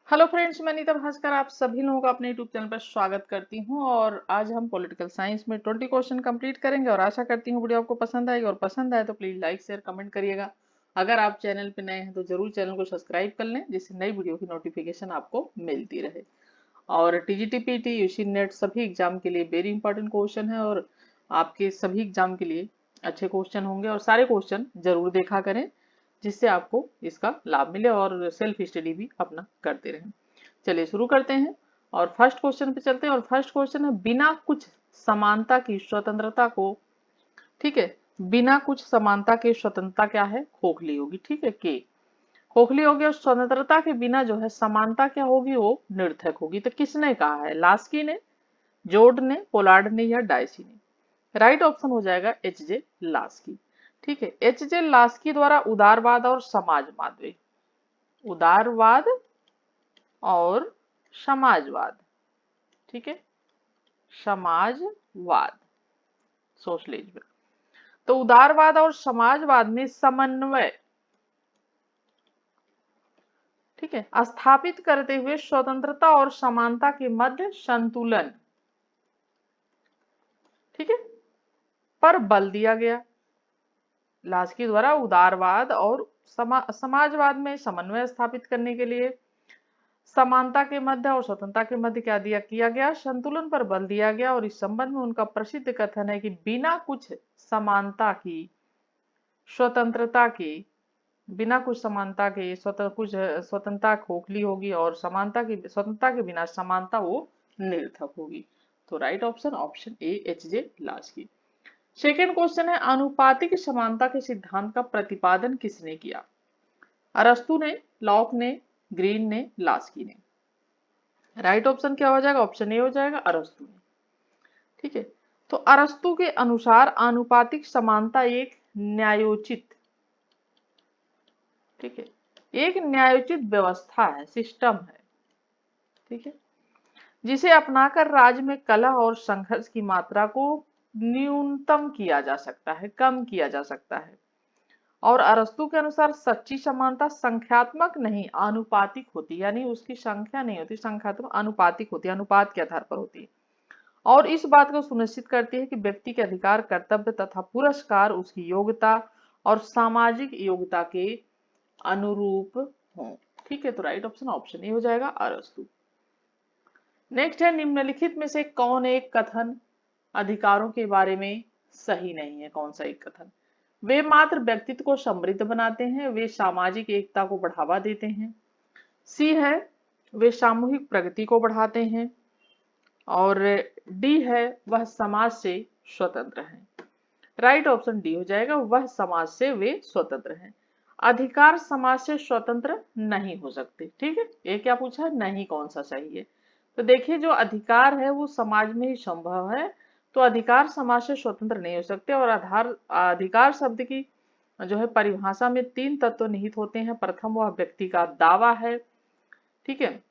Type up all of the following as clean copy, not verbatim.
Hello friends, मैं नीता भास्कर आप सभी लोगों का अपने यूट्यूब चैनल पर स्वागत करती हूं। और आज हम पॉलिटिकल साइंस में 20 क्वेश्चन कंप्लीट करेंगे और आशा करती हूं वीडियो आपको पसंद आएगी। और पसंद आए तो प्लीज लाइक शेयर कमेंट करिएगा। अगर आप चैनल पे नए हैं तो जरूर चैनल को सब्सक्राइब कर लें, जिससे नई वीडियो की नोटिफिकेशन आपको मिलती रहे। और टीजीटीपीटी यूसी नेट सभी एग्जाम के लिए वेरी इंपॉर्टेंट क्वेश्चन है, और आपके सभी एग्जाम के लिए अच्छे क्वेश्चन होंगे। और सारे क्वेश्चन जरूर देखा करें, जिससे आपको इसका लाभ मिले और सेल्फ स्टडी भी अपना करते रहें। चलिए शुरू करते हैं और फर्स्ट क्वेश्चन पे चलते हैं। और फर्स्ट क्वेश्चन है, बिना कुछ समानता की स्वतंत्रता को, ठीक है, बिना कुछ समानता के स्वतंत्रता क्या है? खोखली होगी। ठीक है, के खोखली होगी। और स्वतंत्रता के बिना जो है समानता क्या होगी? वो निरर्थक होगी। तो किसने कहा है? लास्की ने, जोड ने, पोलार्ड ने या डायसी ने? राइट ऑप्शन हो जाएगा एच जे लास्की। ठीक है, एच जे लास्की द्वारा उदारवाद और समाजवाद, उदारवाद और समाजवाद, ठीक है, समाजवाद, सोशलिज्म। तो उदारवाद और समाजवाद में समन्वय, ठीक है, स्थापित करते हुए स्वतंत्रता और समानता के मध्य संतुलन, ठीक है, पर बल दिया गया। लास्की द्वारा उदारवाद और समाजवाद में समन्वय स्थापित करने के लिए समानता के मध्य और स्वतंत्रता के मध्य क्या दिया किया गया? संतुलन पर बल दिया गया। और इस संबंध में उनका प्रसिद्ध कथन है कि बिना कुछ समानता की स्वतंत्रता के, बिना कुछ समानता के कुछ स्वतंत्रता खोखली होगी, और समानता की स्वतंत्रता के बिना समानता वो निरर्थक होगी। तो right option option A H J Laski. Second question है, आनुपातिक समानता के सिद्धांत का प्रतिपादन किसने किया? अरस्तु ने, लॉक ने, ग्रीन ने, लास्की ने? राइट ऑप्शन क्या हो जाएगा? ऑप्शन ए हो जाएगा, अरस्तु ने। ठीक है, तो अरस्तु के अनुसार आनुपातिक समानता एक न्यायोचित, ठीक है, एक न्यायोचित व्यवस्था है, सिस्टम है, ठीक है, जिसे अपनाकर राज्य में कलह और संघर्ष की मात्रा को न्यूनतम किया जा सकता है, कम किया जा सकता है। और अरस्तु के अनुसार सच्ची समानता संख्यात्मक नहीं आनुपातिक होती, यानी उसकी संख्या नहीं होती, संख्यात्मक अनुपातिक होती है, अनुपात के आधार पर होती है। और इस बात को सुनिश्चित करती है कि व्यक्ति के अधिकार, कर्तव्य तथा पुरस्कार उसकी योग्यता और सामाजिक योग्यता के अनुरूप हों। ठीक है, तो राइट ऑप्शन ऑप्शन ए हो जाएगा, अरस्तु। नेक्स्ट है, निम्नलिखित में से कौन एक कथन अधिकारों के बारे में सही नहीं है? कौन सा एक कथन? वे मात्र व्यक्तित्व को समृद्ध बनाते हैं, वे सामाजिक एकता को बढ़ावा देते हैं। सी है, वे सामूहिक प्रगति को बढ़ाते हैं। और डी है, वह समाज से स्वतंत्र है। राइट ऑप्शन डी हो जाएगा, वह समाज से वे स्वतंत्र हैं। अधिकार समाज से स्वतंत्र नहीं हो सकते। ठीक है, ये क्या पूछा है? नहीं, कौन सा सही है? तो देखिए, जो अधिकार है वो समाज में ही संभव है, तो अधिकार समाज से स्वतंत्र नहीं हो सकते। और अधिकार शब्द की जो है परिभाषा में तीन तत्व निहित होते हैं। प्रथम, वह व्यक्ति का दावा है, ठीक है,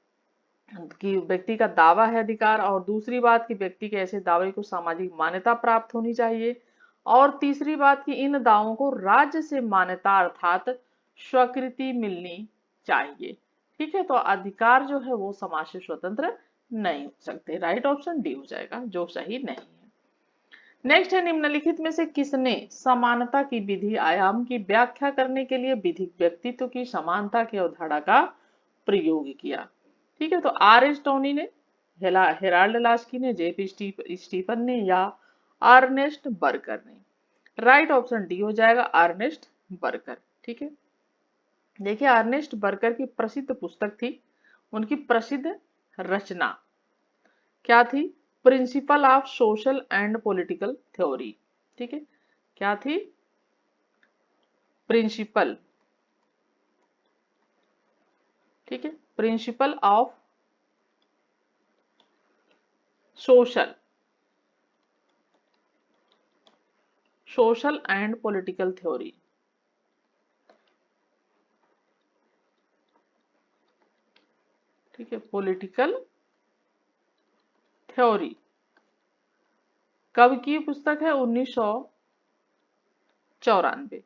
कि व्यक्ति का दावा है अधिकार। और दूसरी बात कि व्यक्ति के ऐसे दावे को सामाजिक मान्यता प्राप्त होनी चाहिए। और तीसरी बात कि इन दावों को राज्य से मान्यता अर्थात स्वीकृति मिलनी चाहिए। ठीक है, तो अधिकार जो है वो समाज से स्वतंत्र नहीं हो सकते। राइट ऑप्शन डी हो जाएगा, जो सही नहीं है। नेक्स्ट है, निम्नलिखित में से किसने समानता की विधि आयाम की व्याख्या करने के लिए विधिक व्यक्तित्व की समानता की अवधारणा का प्रयोग किया? ठीक है, तो आर एस टोनी ने, हेराल्ड लास्की ने, जेपी स्टीफन ने या अर्नेस्ट बर्कर ने? राइट ऑप्शन डी हो जाएगा, अर्नेस्ट बर्कर। ठीक है, देखिए, अर्नेस्ट बर्कर की प्रसिद्ध पुस्तक थी, उनकी प्रसिद्ध रचना क्या थी? Principle of social and political theory. ठीक है, क्या थी? प्रिंसिपल, ठीक है, principle of social, social and political theory. ठीक है, पॉलिटिकल थ्योरी कब की पुस्तक है? 1994।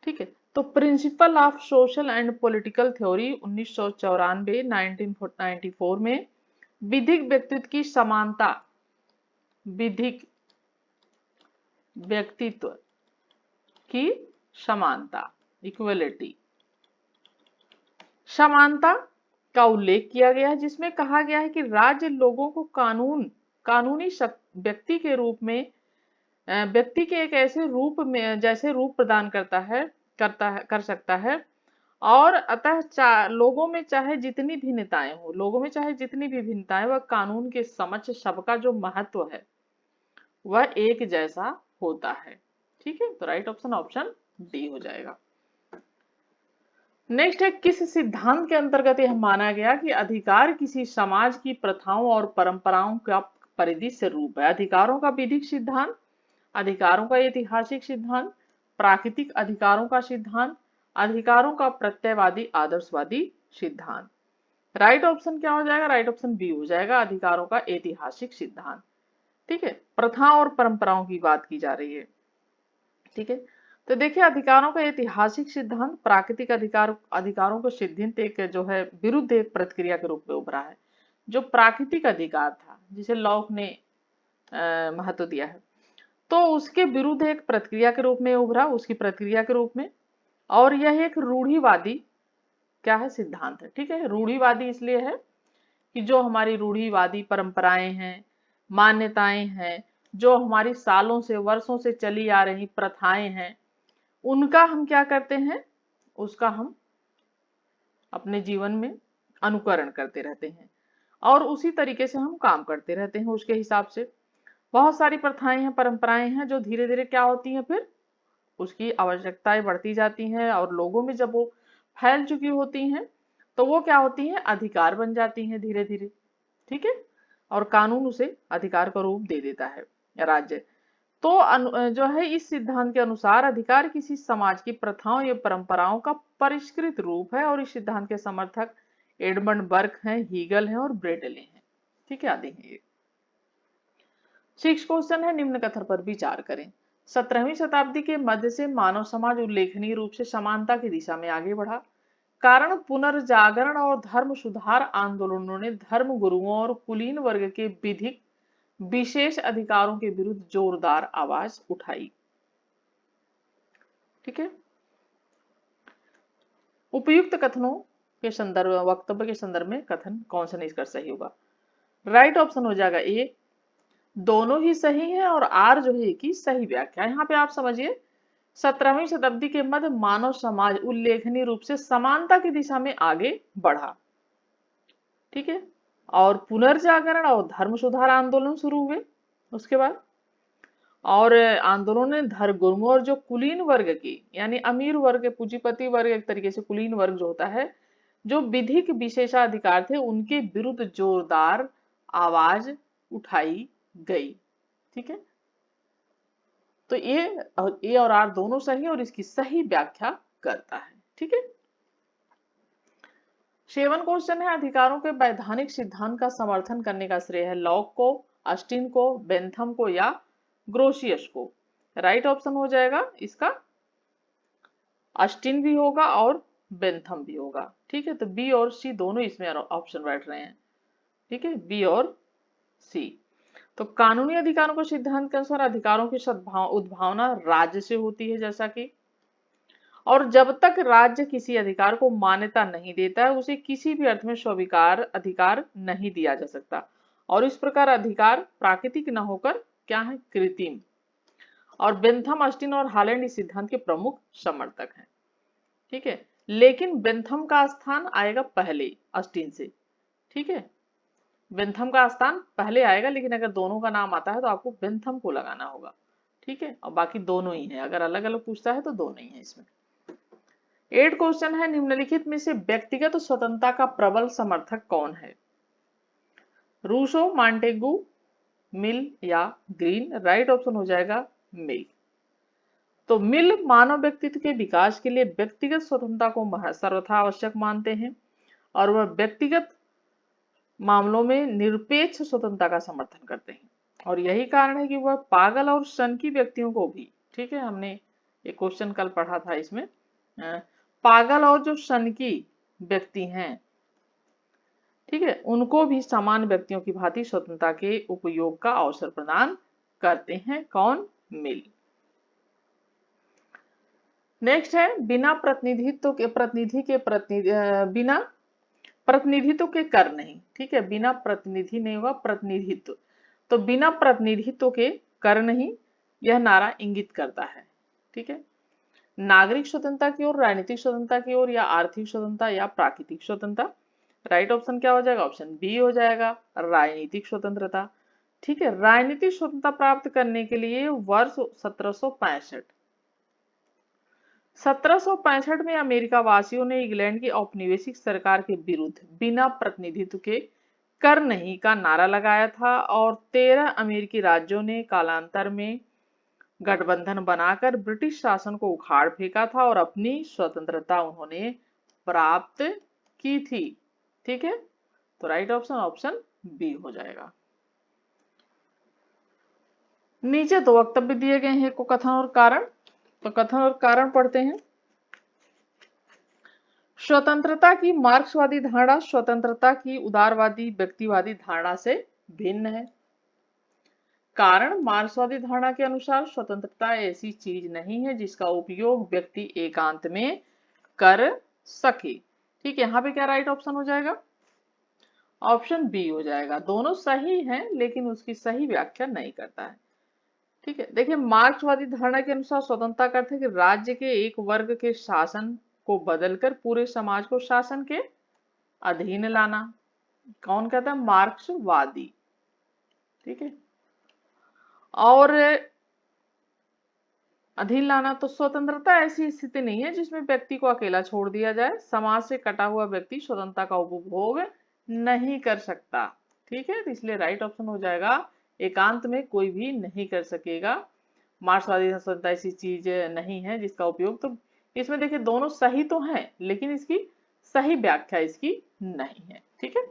ठीक है, तो principle of social and political theory 1994 1994 में विधिक व्यक्तित्व की समानता, विधिक व्यक्तित्व की समानता, इक्वलिटी, समानता का उल्लेख किया गया है, जिसमें कहा गया है कि राज्य लोगों को कानूनी व्यक्ति के रूप में, व्यक्ति के एक ऐसे रूप में, जैसे रूप प्रदान कर सकता है, और अतः लोगों में चाहे जितनी भिन्नताएं हो, लोगों में चाहे जितनी भी भिन्नताएं, वह कानून के समक्ष सबका जो महत्व है वह एक जैसा होता है। ठीक है, तो राइट ऑप्शन ऑप्शन डी हो जाएगा। नेक्स्ट है, किस सिद्धांत के अंतर्गत यह माना गया कि अधिकार किसी समाज की प्रथाओं और परंपराओं का परिदृश्य रूप है? अधिकारों का विधिक सिद्धांत, अधिकारों का ऐतिहासिक सिद्धांत, प्राकृतिक अधिकारों का सिद्धांत, अधिकारों का प्रत्ययवादी आदर्शवादी सिद्धांत। राइट ऑप्शन क्या हो जाएगा? राइट ऑप्शन बी हो जाएगा, अधिकारों का ऐतिहासिक सिद्धांत। ठीक है, प्रथा और परंपराओं की बात की जा रही है। ठीक है, तो देखिए, अधिकारों का ऐतिहासिक सिद्धांत प्राकृतिक अधिकारों को सिद्धांत एक जो है विरुद्ध एक प्रतिक्रिया के रूप में उभरा है। जो प्राकृतिक अधिकार था, जिसे लॉक ने महत्व दिया है, तो उसके विरुद्ध एक प्रतिक्रिया के रूप में उभरा, उसकी प्रतिक्रिया के रूप में। और यह एक रूढ़िवादी क्या है? सिद्धांत है। ठीक है, रूढ़िवादी इसलिए है कि जो हमारी रूढ़िवादी परंपराएं हैं, मान्यताएं हैं, जो हमारी सालों से वर्षों से चली आ रही प्रथाएं हैं, उनका हम क्या करते हैं? उसका हम अपने जीवन में अनुकरण करते रहते हैं और उसी तरीके से हम काम करते रहते हैं उसके हिसाब से। बहुत सारी प्रथाएं हैं, परंपराएं हैं, जो धीरे धीरे क्या होती हैं, फिर उसकी आवश्यकताएं बढ़ती जाती हैं और लोगों में जब वो फैल चुकी होती हैं तो वो क्या होती हैं? अधिकार बन जाती हैं धीरे धीरे। ठीक है, और कानून उसे अधिकार का रूप दे देता है, राज्य। तो जो है इस सिद्धांत के अनुसार अधिकार किसी समाज की प्रथाओं या परंपराओं का परिष्कृत रूप है, और इस सिद्धांत के समर्थक एडमंड बर्क हैं, हीगल हैं और ब्रेडले हैं। ठीक है, आदि हैं ये। 6 क्वेश्चन है, निम्न कथन पर विचार करें। 17वीं शताब्दी के मध्य से मानव समाज उल्लेखनीय रूप से समानता की दिशा में आगे बढ़ा। कारण पुनर्जागरण और धर्म सुधार आंदोलनों ने धर्म गुरुओं और कुलीन वर्ग के विधिक विशेष अधिकारों के विरुद्ध जोरदार आवाज उठाई। ठीक है, उपयुक्त कथनों के संदर्भ, वक्तव्य के संदर्भ में कथन कौन सा निष्कर्ष सही होगा? राइट ऑप्शन हो जाएगा ए, दोनों ही सही है, और आर जो है कि सही व्याख्या। यहाँ पे आप समझिए, 17वीं शताब्दी के मध्य मानव समाज उल्लेखनीय रूप से समानता की दिशा में आगे बढ़ा। ठीक है, और पुनर्जागरण और धर्म सुधार आंदोलन शुरू हुए उसके बाद, और आंदोलन ने धर्म गुरुओं और जो कुलीन वर्ग की, यानी अमीर वर्ग, पूंजीपति वर्ग, एक तरीके से कुलीन वर्ग जो होता है, जो विधिक विशेषाधिकार थे, उनके विरुद्ध जोरदार आवाज उठाई गई। ठीक है, तो ए और आर दोनों सही और इसकी सही व्याख्या करता है। ठीक है, 7 क्वेश्चन है, अधिकारों के वैधानिक सिद्धांत का समर्थन करने का श्रेय है लॉक को, ऑस्टिन को, बेंथम को या ग्रोशियस को? राइट ऑप्शन हो जाएगा इसका ऑस्टिन भी होगा और बेंथम भी होगा। ठीक है, तो बी और सी दोनों इसमें ऑप्शन बैठ रहे हैं। ठीक है, बी और सी। तो कानूनी अधिकारों के सिद्धांत के अनुसार अधिकारों की उद्भावना राज्य से होती है, जैसा कि, और जब तक राज्य किसी अधिकार को मान्यता नहीं देता है, उसे किसी भी अर्थ में स्वीकार अधिकार नहीं दिया जा सकता, और इस प्रकार अधिकार प्राकृतिक न होकर क्या है? कृत्रिम। और बेंथम, ऑस्टिन और हॉलैंड इस सिद्धांत के प्रमुख समर्थक हैं। ठीक है, लेकिन बेंथम का स्थान आएगा पहले ऑस्टिन से। ठीक है, बेंथम का स्थान पहले आएगा, लेकिन अगर दोनों का नाम आता है तो आपको बेंथम को लगाना होगा। ठीक है, और बाकी दोनों ही है, अगर अलग अलग पूछता है तो दोनों ही है इसमें। 8 क्वेश्चन है, निम्नलिखित में से व्यक्तिगत स्वतंत्रता का प्रबल समर्थक कौन है? रूसो, मॉन्टेगू, मिल या ग्रीन? राइट ऑप्शन हो जाएगा मिल। तो मिल मानव व्यक्तित्व के विकास के लिए व्यक्तिगत स्वतंत्रता को सर्वथा आवश्यक मानते हैं, और वह व्यक्तिगत मामलों में निरपेक्ष स्वतंत्रता का समर्थन करते हैं, और यही कारण है कि वह पागल और सनकी व्यक्तियों को भी, ठीक है, हमने एक क्वेश्चन कल पढ़ा था इसमें, पागल और जो सनकी व्यक्ति हैं, ठीक है, उनको भी समान व्यक्तियों की भांति स्वतंत्रता के उपयोग का अवसर प्रदान करते हैं। कौन? मिल। नेक्स्ट है बिना प्रतिनिधित्व के बिना प्रतिनिधित्व के कर नहीं। ठीक है, बिना प्रतिनिधि नहीं होगा, प्रतिनिधित्व। तो बिना प्रतिनिधित्व के कर नहीं, यह नारा इंगित करता है। ठीक है, नागरिक स्वतंत्रता की ओर, राजनीतिक स्वतंत्रता की ओर, या आर्थिक स्वतंत्रता, या प्राकृतिक स्वतंत्रता। राइट ऑप्शन क्या हो जाएगा? ऑप्शन बी हो जाएगा, राजनीतिक स्वतंत्रता। ठीक है, राजनीतिक स्वतंत्रता प्राप्त करने के लिए वर्ष 1765 में अमेरिका वासियों ने इंग्लैंड की औपनिवेशिक सरकार के विरुद्ध बिना प्रतिनिधित्व के कर नहीं का नारा लगाया था, और 13 अमेरिकी राज्यों ने कालांतर में गठबंधन बनाकर ब्रिटिश शासन को उखाड़ फेंका था और अपनी स्वतंत्रता उन्होंने प्राप्त की थी। ठीक है, तो राइट ऑप्शन ऑप्शन बी हो जाएगा। नीचे दो वक्तव्य दिए गए हैं, को कथन और कारण। तो कथन और कारण पढ़ते हैं। स्वतंत्रता की मार्क्सवादी धारणा स्वतंत्रता की उदारवादी व्यक्तिवादी धारणा से भिन्न है। कारण, मार्क्सवादी धारणा के अनुसार स्वतंत्रता ऐसी चीज नहीं है जिसका उपयोग व्यक्ति एकांत में कर सके। ठीक है, यहाँ पे क्या राइट ऑप्शन हो जाएगा? ऑप्शन बी हो जाएगा। दोनों सही हैं लेकिन उसकी सही व्याख्या नहीं करता है। ठीक है, देखिए, मार्क्सवादी धारणा के अनुसार स्वतंत्रता का अर्थ है कि राज्य के एक वर्ग के शासन को बदलकर पूरे समाज को शासन के अधीन लाना। कौन कहता है? मार्क्सवादी। ठीक है, और अधीन लाना। तो स्वतंत्रता ऐसी स्थिति नहीं है जिसमें व्यक्ति को अकेला छोड़ दिया जाए। समाज से कटा हुआ व्यक्ति स्वतंत्रता का उपभोग नहीं कर सकता। ठीक है, तो इसलिए राइट ऑप्शन हो जाएगा, एकांत में कोई भी नहीं कर सकेगा। मार्क्सवादी स्वतंत्रता ऐसी चीज नहीं है जिसका उपयोग। तो इसमें देखिए दोनों सही तो हैं लेकिन इसकी सही व्याख्या इसकी नहीं है। ठीक है,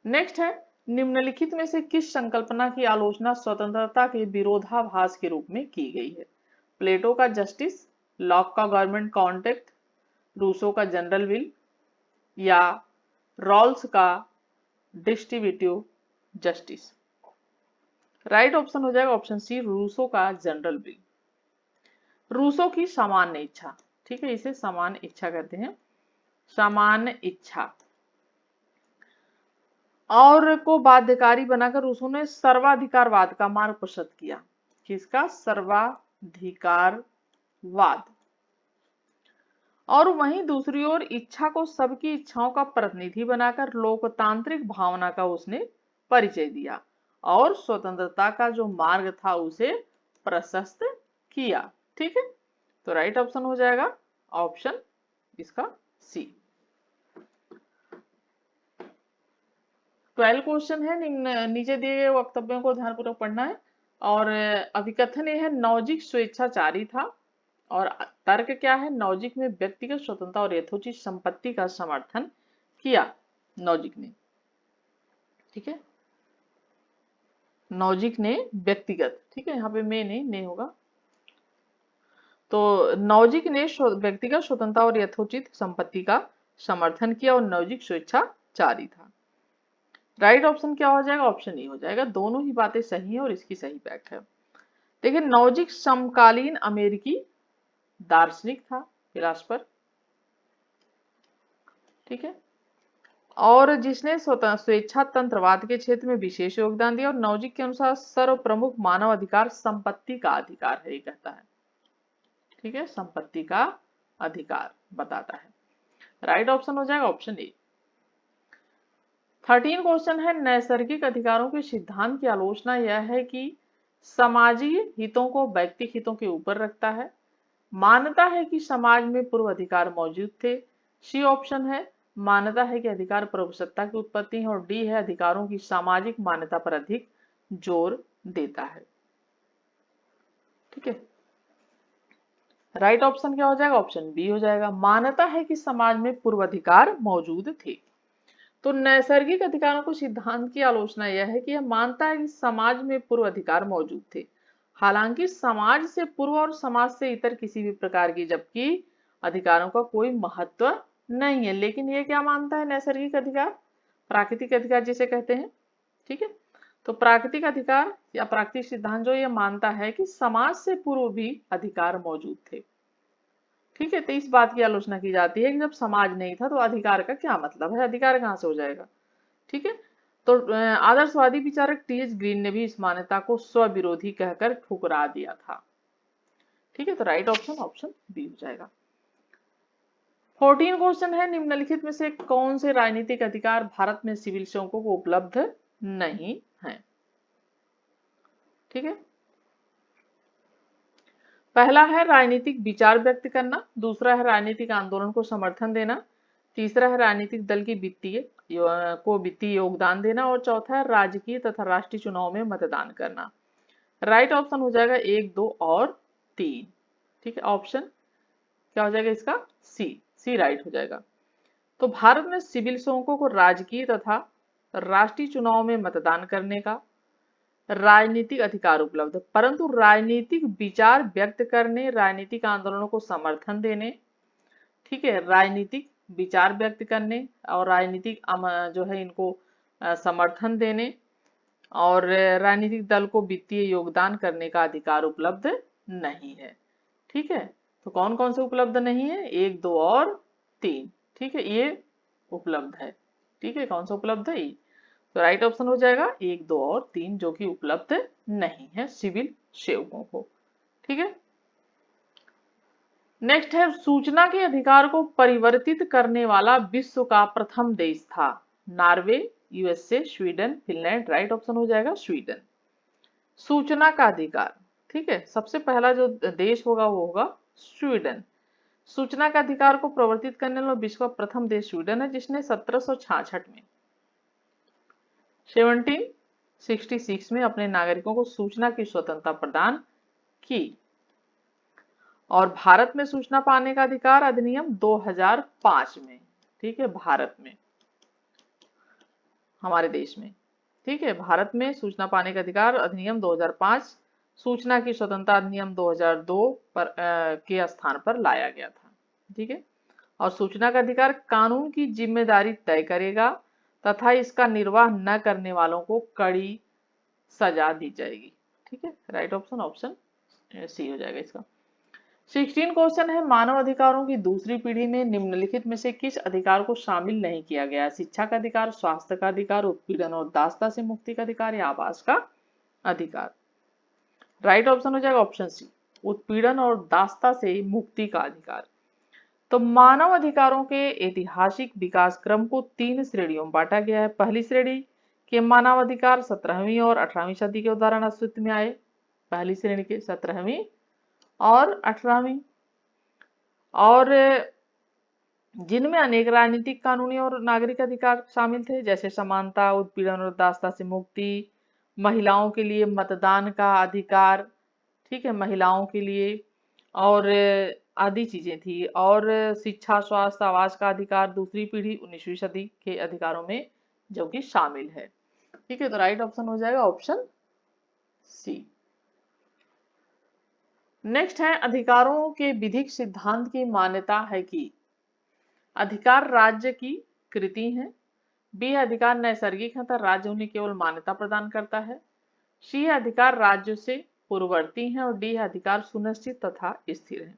नेक्स्ट है, निम्नलिखित में से किस संकल्पना की आलोचना स्वतंत्रता के विरोधाभास के रूप में की गई है? प्लेटो का जस्टिस, लॉक का गवर्नमेंट कॉन्ट्रैक्ट, रूसो का जनरल विल, या रॉल्स का डिस्ट्रीब्यूटिव जस्टिस। राइट ऑप्शन हो जाएगा ऑप्शन सी, रूसो का जनरल विल। रूसो की सामान्य इच्छा। ठीक है, इसे सामान्य इच्छा कहते हैं, सामान्य इच्छा, और को बाध्यकारी बनाकर रूसो ने सर्वाधिकारवाद का मार्ग प्रशस्त किया। किसका? सर्वाधिकारवाद। और वहीं दूसरी ओर इच्छा को सबकी इच्छाओं का प्रतिनिधि बनाकर लोकतांत्रिक भावना का उसने परिचय दिया और स्वतंत्रता का जो मार्ग था उसे प्रशस्त किया। ठीक है, तो राइट ऑप्शन हो जाएगा ऑप्शन इसका सी। 12 क्वेश्चन है, नीचे दिए गए वक्तव्यों को ध्यानपूर्वक पढ़ना है। और अभिकथन यह है, नौजिक स्वेच्छाचारी था। और तर्क क्या है? नौजिक में व्यक्तिगत स्वतंत्रता और यथोचित संपत्ति का समर्थन किया नौजिक ने। ठीक है, नौजिक ने व्यक्तिगत, ठीक है, यहाँ पे में नहीं, ने होगा। तो नौजिक ने व्यक्तिगत स्वतंत्रता और यथोचित संपत्ति का समर्थन किया और नौजिक स्वेच्छाचारी था। राइट ऑप्शन क्या हो जाएगा? ऑप्शन ए हो जाएगा। दोनों ही बातें सही है और इसकी सही व्याख्या है। देखिए, नौजिक समकालीन अमेरिकी दार्शनिक था, फिलासफर। ठीक है, और जिसने स्वेच्छा तंत्रवाद के क्षेत्र में विशेष योगदान दिया। और नौजिक के अनुसार सर्व प्रमुख मानव अधिकार संपत्ति का अधिकार है, ये कहता है। ठीक है, संपत्ति का अधिकार बताता है। राइट ऑप्शन हो जाएगा ऑप्शन ए। 13 क्वेश्चन है, नैसर्गिक अधिकारों के सिद्धांत की आलोचना यह है कि समाजीय हितों को व्यक्तिगत हितों के ऊपर रखता है। मानता है कि समाज में पूर्व अधिकार मौजूद थे। सी ऑप्शन है, मानता है कि अधिकार प्रभुसत्ता की उत्पत्ति है। और डी है, अधिकारों की सामाजिक मान्यता पर अधिक जोर देता है। ठीक है, राइट ऑप्शन क्या हो जाएगा? ऑप्शन बी हो जाएगा। मानता है कि समाज में पूर्व अधिकार मौजूद थे। तो नैसर्गिक अधिकारों को सिद्धांत की आलोचना यह है कि यह मानता है कि समाज में पूर्व अधिकार मौजूद थे। हालांकि समाज से पूर्व और समाज से इतर किसी भी प्रकार की जबकि अधिकारों का कोई महत्व नहीं है। लेकिन ये क्या मानता है नैसर्गिक अधिकार, प्राकृतिक अधिकार जिसे कहते हैं। ठीक है, तो प्राकृतिक अधिकार या प्राकृतिक सिद्धांत जो ये मानता है कि समाज से पूर्व भी अधिकार मौजूद थे। ठीक है, तो इस बात की आलोचना की जाती है कि जब समाज नहीं था तो अधिकार का क्या मतलब है, अधिकार कहाँ से हो जाएगा। ठीक है, तो आदर्शवादी विचारक टी.एच. ग्रीन ने भी इस मान्यता को स्वविरोधी कहकर ठुकरा दिया था। ठीक है, तो राइट ऑप्शन ऑप्शन बी हो जाएगा। 14 क्वेश्चन है, निम्नलिखित में से कौन से राजनीतिक अधिकार भारत में सिविल सेवकों को उपलब्ध नहीं है। ठीक है, पहला है राजनीतिक विचार व्यक्त करना, दूसरा है राजनीतिक आंदोलन को समर्थन देना, तीसरा है राजनीतिक दल की वित्तीय योगदान देना और चौथा है राजकीय तथा राष्ट्रीय चुनाव में मतदान करना। राइट ऑप्शन हो जाएगा 1, 2 और 3। ठीक है, ऑप्शन क्या हो जाएगा इसका, सी राइट हो जाएगा। तो भारत में सिविल सेवकों को राजकीय तथा राष्ट्रीय चुनाव में मतदान करने का राजनीतिक अधिकार उपलब्ध है, परंतु राजनीतिक विचार व्यक्त करने, राजनीतिक आंदोलनों को समर्थन देने, ठीक है, राजनीतिक विचार व्यक्त करने और राजनीतिक जो है इनको समर्थन देने और राजनीतिक दल को वित्तीय योगदान करने का अधिकार उपलब्ध नहीं है। ठीक है, तो कौन कौन से उपलब्ध नहीं है, 1, 2 और 3। ठीक है, ये उपलब्ध है। ठीक है, कौन सा उपलब्ध है, तो राइट ऑप्शन हो जाएगा 1, 2 और 3 जो कि उपलब्ध नहीं है सिविल सेवकों को। ठीक है, नेक्स्ट है सूचना के अधिकार को परिवर्तित करने वाला विश्व का प्रथम देश था, Norway, USA, Sweden, Finland. Right option हो जाएगा स्वीडन। सूचना का अधिकार, ठीक है, सबसे पहला जो देश होगा वो होगा स्वीडन। सूचना का अधिकार को प्रवर्तित करने वाला विश्व का प्रथम देश स्वीडन है, जिसने 1766 में 1766 में अपने नागरिकों को सूचना की स्वतंत्रता प्रदान की। और भारत में सूचना पाने का अधिकार अधिनियम 2005 में, ठीक है, भारत में, हमारे देश में, ठीक है, भारत में सूचना पाने का अधिकार अधिनियम 2005 सूचना की स्वतंत्रता अधिनियम 2002 पर के स्थान पर लाया गया था। ठीक है, और सूचना का अधिकार कानून की जिम्मेदारी तय करेगा तथा इसका निर्वाह न करने वालों को कड़ी सजा दी जाएगी। ठीक है, राइट ऑप्शन ऑप्शन सी हो जाएगा इसका। 16 क्वेश्चन है, मानव अधिकारों की दूसरी पीढ़ी में निम्नलिखित में से किस अधिकार को शामिल नहीं किया गया, शिक्षा का अधिकार, स्वास्थ्य का अधिकार, उत्पीड़न और दासता से मुक्ति का अधिकार या आवास का अधिकार। राइट ऑप्शन हो जाएगा ऑप्शन सी, उत्पीड़न और दासता से मुक्ति का अधिकार। तो मानव अधिकारों के ऐतिहासिक विकास क्रम को 3 श्रेणियों में बांटा गया है। पहली श्रेणी के मानव अधिकार 17वीं और 18वीं सदी के दौरान अस्तित्व में आए, पहली श्रेणी के 17वीं और 18वीं, और जिनमें अनेक राजनीतिक, कानूनी और नागरिक अधिकार शामिल थे, जैसे समानता, उत्पीड़न और दासता से मुक्ति, महिलाओं के लिए मतदान का अधिकार, ठीक है, महिलाओं के लिए, और आदि चीजें थी, और शिक्षा, स्वास्थ्य, आवास का अधिकार दूसरी पीढ़ी 19वीं सदी के अधिकारों में जो कि शामिल है। ठीक है, तो राइट ऑप्शन हो जाएगा ऑप्शन सी। नेक्स्ट है, अधिकारों के विधिक सिद्धांत की मान्यता है कि अधिकार राज्य की कृति है, बी अधिकार नैसर्गिक है तथा राज्य उन्हें केवल मान्यता प्रदान करता है, सी अधिकार राज्यों से पूर्ववर्ती है और डी अधिकार सुनिश्चित तथा स्थिर है।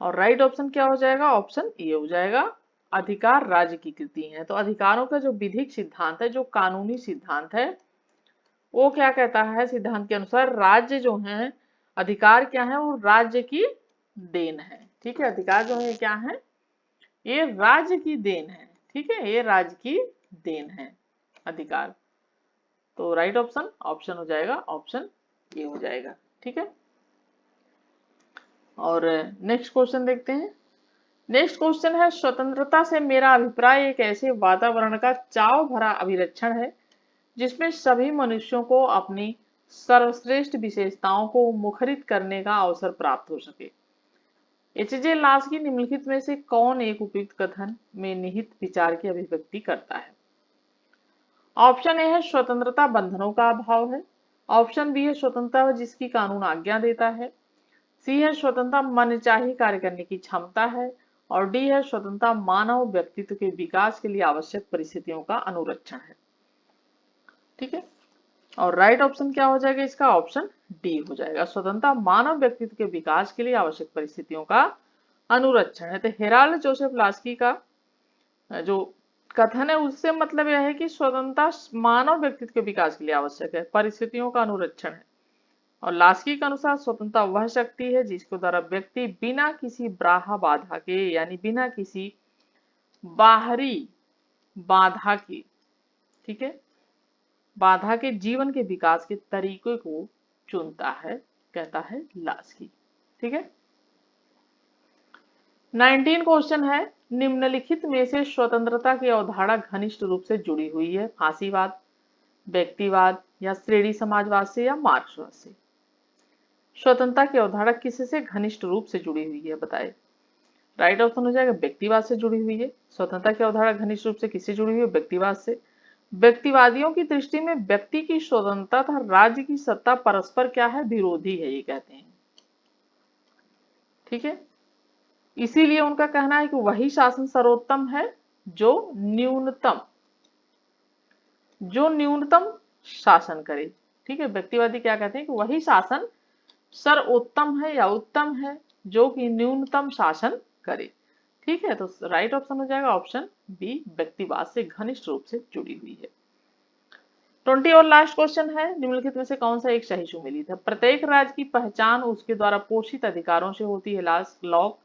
और राइट ऑप्शन क्या हो जाएगा, ऑप्शन ए हो जाएगा, अधिकार राज्य की कृति है। तो अधिकारों का जो विधिक सिद्धांत है, जो कानूनी सिद्धांत है, वो क्या कहता है, सिद्धांत के अनुसार राज्य जो है, अधिकार क्या है, वो राज्य की देन है। ठीक है, अधिकार जो है क्या है, ये राज्य की देन है। ठीक है, ये राज्य की देन है अधिकार। तो राइट ऑप्शन ऑप्शन हो जाएगा ऑप्शन ए हो जाएगा। ठीक है, और नेक्स्ट क्वेश्चन देखते हैं। नेक्स्ट क्वेश्चन है, स्वतंत्रता से मेरा अभिप्राय एक ऐसे वातावरण का चाव भरा अभिलक्षण है जिसमें सभी मनुष्यों को अपनी सर्वश्रेष्ठ विशेषताओं को मुखरित करने का अवसर प्राप्त हो सके। एच.जे. लास्की निम्नलिखित में से कौन एक उपयुक्त कथन में निहित विचार की अभिव्यक्ति करता है। ऑप्शन ए है स्वतंत्रता बंधनों का अभाव है, ऑप्शन बी है स्वतंत्रता जिसकी कानून आज्ञा देता है। सी है स्वतंत्रता मनचाही कार्य करने की क्षमता है। और डी है स्वतंत्रता मानव व्यक्तित्व के विकास के लिए आवश्यक परिस्थितियों का अनुरक्षण है। ठीक है, और राइट ऑप्शन क्या हो जाएगा इसका? ऑप्शन डी हो जाएगा, स्वतंत्रता मानव व्यक्तित्व के विकास के लिए आवश्यक परिस्थितियों का अनुरक्षण है। तो हेराल्ड जोसेफ लास्की का जो कथन है उससे मतलब यह है कि स्वतंत्रता मानव व्यक्तित्व के विकास के लिए आवश्यक है, परिस्थितियों का अनुरक्षण है। और लास्की के अनुसार स्वतंत्रता वह शक्ति है जिसके द्वारा व्यक्ति बिना किसी बाह्य बाधा के, यानी बिना किसी बाहरी बाधा के, ठीक है, बाधा के जीवन के विकास के तरीके को चुनता है, कहता है लास्की। ठीक है, 19 क्वेश्चन है, निम्नलिखित में से स्वतंत्रता की अवधारणा घनिष्ठ रूप से जुड़ी हुई है? फांसीवाद, व्यक्तिवाद, या श्रेणी समाजवाद से, या मार्क्सवाद से? स्वतंत्रता की अवधारणा किससे घनिष्ठ रूप से जुड़ी हुई है बताए? राइट ऑप्शन हो जाएगा व्यक्तिवाद से जुड़ी हुई है। स्वतंत्रता की अवधारणा घनिष्ठ रूप से किससे जुड़ी हुई है? व्यक्तिवाद से। व्यक्तिवादियों की दृष्टि में व्यक्ति की स्वतंत्रता तथा राज्य की सत्ता परस्पर क्या है? विरोधी है, ये कहते हैं। ठीक है, इसीलिए उनका कहना है कि वही शासन सर्वोत्तम है जो न्यूनतम शासन करे। ठीक है, व्यक्तिवादी क्या कहते हैं कि वही शासन सर्वोत्तम है या उत्तम है जो कि न्यूनतम शासन करे। ठीक है, तो राइट ऑप्शन हो जाएगा ऑप्शन बी, व्यक्तिवाद से घनिष्ठ रूप से जुड़ी हुई है। 20 और लास्ट क्वेश्चन है, निम्नलिखित में से कौन सा एक सही सुमेलित है? प्रत्येक राज्य की पहचान उसके द्वारा पोषित अधिकारों से होती है। लास्ट लॉक,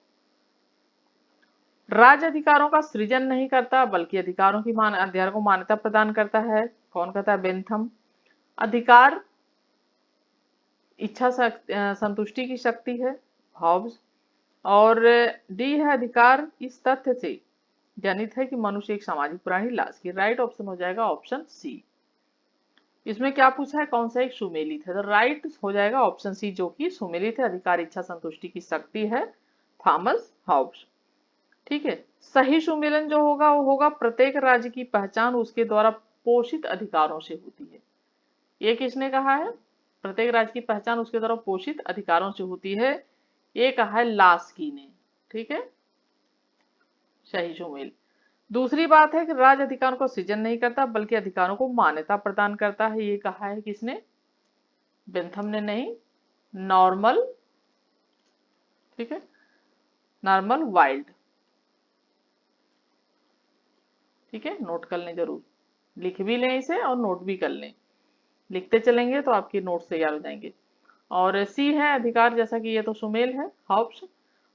राज्य अधिकारों का सृजन नहीं करता बल्कि अधिकारों को मान्यता प्रदान करता है। कौन कहता है? बेंथम। अधिकार इच्छा संतुष्टि की शक्ति है, हॉब्स। और डी है अधिकार इस तथ्य से जनित है कि मनुष्य एक सामाजिक प्राणी, लास्की। राइट ऑप्शन हो जाएगा ऑप्शन सी। इसमें क्या पूछा है? कौन सा एक सुमेलित है? तो राइट हो जाएगा ऑप्शन सी, जो कि सुमेलित है, अधिकार इच्छा संतुष्टि की शक्ति है, थॉमस हॉब्स। ठीक है, सही सुमेलन जो होगा वो होगा प्रत्येक राज्य की पहचान उसके द्वारा पोषित अधिकारों से होती है। ये किसने कहा है? प्रत्येक राज्य की पहचान उसके द्वारा पोषित अधिकारों से होती है, ये कहा है लास्की ने। ठीक है, सही सुमेल। दूसरी बात है कि राज्य अधिकारों को सृजन नहीं करता बल्कि अधिकारों को मान्यता प्रदान करता है, ये कहा है किसने? बेंथम ने नहीं, नॉर्मन। ठीक है, नॉर्मन वाइल्ड। ठीक है, नोट कर लें, जरूर लिख भी लें इसे और नोट भी कर लें, लिखते चलेंगे तो आपके नोट्स तैयार हो जाएंगे। और सी है अधिकार, जैसा कि ये तो सुमेल है, हॉब्स।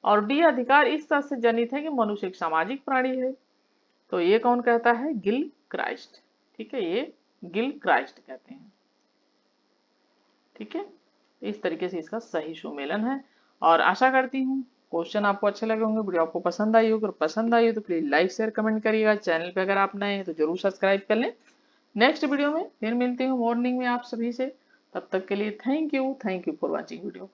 और डी अधिकार इस तरह से जनित है कि मनुष्य एक सामाजिक प्राणी है, तो ये कौन कहता है? गिल क्राइस्ट। ठीक है, ये गिल क्राइस्ट कहते हैं। ठीक है, इस तरीके से इसका सही सुमेलन है। और आशा करती हूँ क्वेश्चन आपको अच्छे लगे होंगे, वीडियो आपको पसंद आई होगी। अगर पसंद आई हो तो प्लीज लाइक शेयर कमेंट करिएगा। चैनल पे अगर आप नए हैं तो जरूर सब्सक्राइब कर लें। नेक्स्ट वीडियो में फिर मिलती हूँ मॉर्निंग में आप सभी से, तब तक के लिए thank you for watching video.